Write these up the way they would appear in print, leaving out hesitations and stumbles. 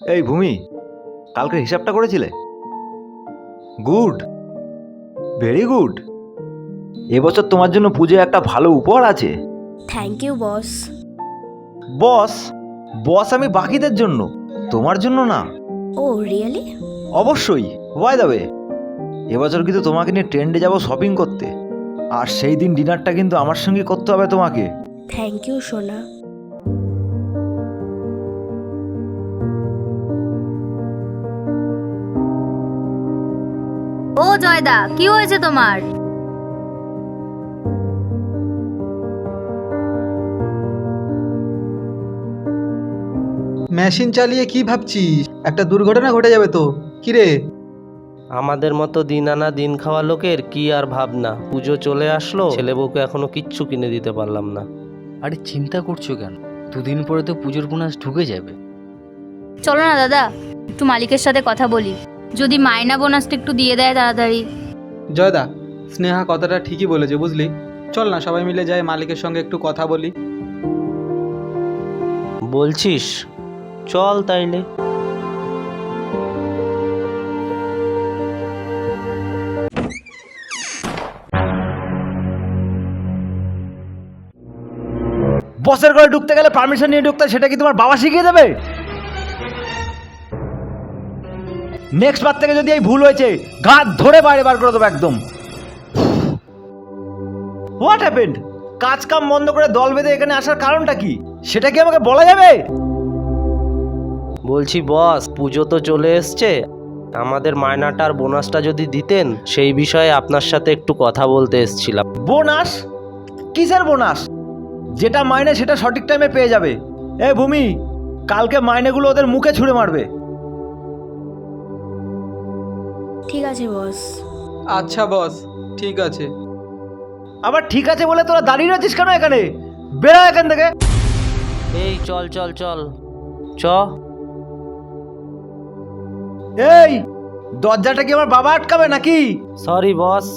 এই ভূমি, কালকে হিসাবটা করেছিলে? Good, very good. এবছর তোমার জন্য পুজোয় একটা ভালো উপহার আছে। থ্যাংক ইউ বস। বস? বস আমি বাকিদের জন্য, তোমার জন্য না। ও রিয়েলি? অবশ্যই। ওয়াই দ্য ওয়ে, এবছর কিন্তু তোমাকে নিয়ে ট্রেন্ডে যাব শপিং করতে, আর সেই দিন ডিনারটা কিন্তু আমার সঙ্গে করতে হবে তোমাকে। থ্যাংক ইউ সোনা। ও জয়দা, কি হয়েছে তোমার? মেশিন চালিয়ে কি ভাবছিস? একটা দুর্ঘটনা ঘটে যাবে তো। কিরে? আমাদের মতো দিন আনা দিন খাওয়া লোকের কি আর ভাবনা, পুজো চলে আসলো, ছেলে বউকে এখনো কিচ্ছু কিনে দিতে পারলাম না। আরে চিন্তা করছো কেন? দুদিন পরে তো পুজোর বোনাস ঢুকে যাবে। চলো না দাদা, একটু মালিকের সাথে কথা বলি, যদি মাইনা বোনাসটা একটু দিয়ে দেয় তাড়াতাড়ি। জয়দা, স্নেহা কথাটা ঠিকই বলেছে বুঝলি। চল না সবাই মিলে যাই, মালিকের সঙ্গে একটু কথা বলি। বলছিস? চল তাইলে। বসের ঘরে ঢুকতে গেলে পারমিশন নিয়ে ঢুকতে, সেটা কি তোমার বাবা শিখিয়ে দেবে? নেক্সট বার থেকে যদি এই ভুল হয়েছে, ঘাট ধরে বাইরে বার করে দেবো একদম। What happened? কাজ কাম বন্ধ করে দল বেঁধে এখানে আসার কারণটা কি, সেটা কি আমাকে বলা যাবে? বলছি বস, পুজো তো চলে এসছে, আমাদের মায়নাটা আর বোনাসটা যদি দিতেন, সেই বিষয়ে আপনার সাথে একটু কথা বলতে এসেছিলাম। বোনাস? কিসের বোনাস? যেটা মাইনে সেটা সঠিক টাইমে পেয়ে যাবে। এ ভূমি, কালকে মাইনেগুলো ওদের মুখে ছুঁড়ে মারবে। ঠিক আছে বস। আচ্ছা বস, ঠিক আছে। আবার ঠিক আছে বলে তোরা দাঁড়িয়ে রয়েছিস কেন এখানে? বেরো এখান থেকে। এই চল চল চল চ। এই দরজাটা কি আমার বাবা আটকাবে নাকি? Sorry boss.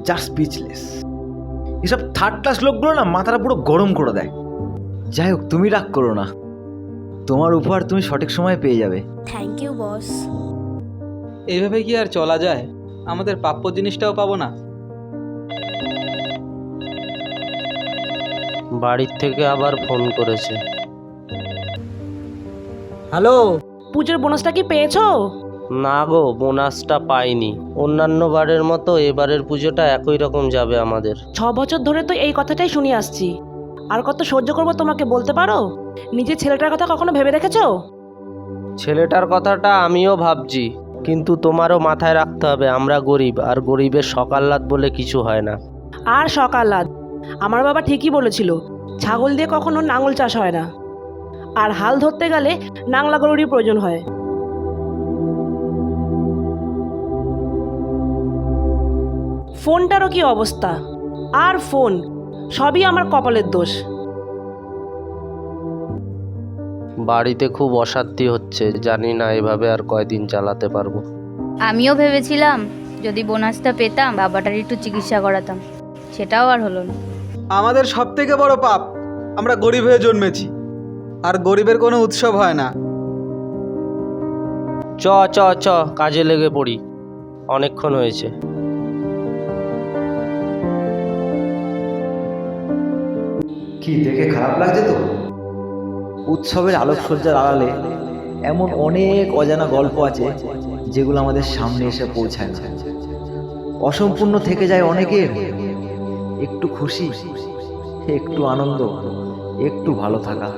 Just speechless. এসব থার্ড ক্লাস লোকগুলো না মাথাটা পুরো গরম করে দেয়। যাই হোক, তুমি রাগ করো না, তোমার উপহার তুমি সঠিক সময়ে পেয়ে যাবে। Thank you boss. এইভাবে কি আর চলা যায়? আমাদের প্রাপ্য জিনিসটাও পাবো না। বাড়ির থেকে আবার ফোন করেছে। হ্যালো, পুজোর বোনাসটা কি পেয়েছো? না গো, বোনাসটা পাইনি। অন্যান্য বারের মতো এবারের পুজোটা একই রকম যাবে আমাদের। 6 বছর ধরে তো এই কথাটাই শুনে আসছি। আর কত সহ্য করবো তোমাকে বলতে পারো? নিজের ছেলেটার কথা কখনো ভেবে দেখেছো? ছেলেটার কথাটা আমিও ভাবছি, কিন্তু তোমারও মাথায় রাখতে হবে আমরা গরিব, আর গরিবের সকাল্লাদ বলে কিছু হয় না। আর সকালাদ, আমার বাবা ঠিকই বলেছিল, ছাগল দিয়ে কখনো নাঙল চাষ হয় না, আর হাল ধরতে গেলে নাংলা গরুরই প্রয়োজন হয়। ফোনটারও কি অবস্থা! আর ফোন, সবই আমার কপালের দোষ। বাড়িতে খুব অশান্তি হচ্ছে, জানি না এভাবে আর কয়দিন চালাতে পারবো। আমিও ভেবেছিলাম যদি বোনাসটা পেতাম বাবাটার একটু চিকিৎসা করাতাম, সেটাও আর হলো না। আমাদের সব থেকে বড় পাপ, আমরা গরিব হয়ে জন্মেছি, আর গরিবের কোনো উৎসব হয় না। চ চ চ, কাজে লেগে পড়ি, অনেকক্ষণ হয়েছে। কি দেখে খারাপ লাগছে তো? উৎসবের আলোকসজ্জার আড়ালে এমন অনেক অজানা গল্প আছে যেগুলো আমাদের সামনে এসে পৌঁছায় না। অসম্পূর্ণ থেকে যায় অনেকের। একটু খুশি, একটু আনন্দ, একটু ভালো থাকা।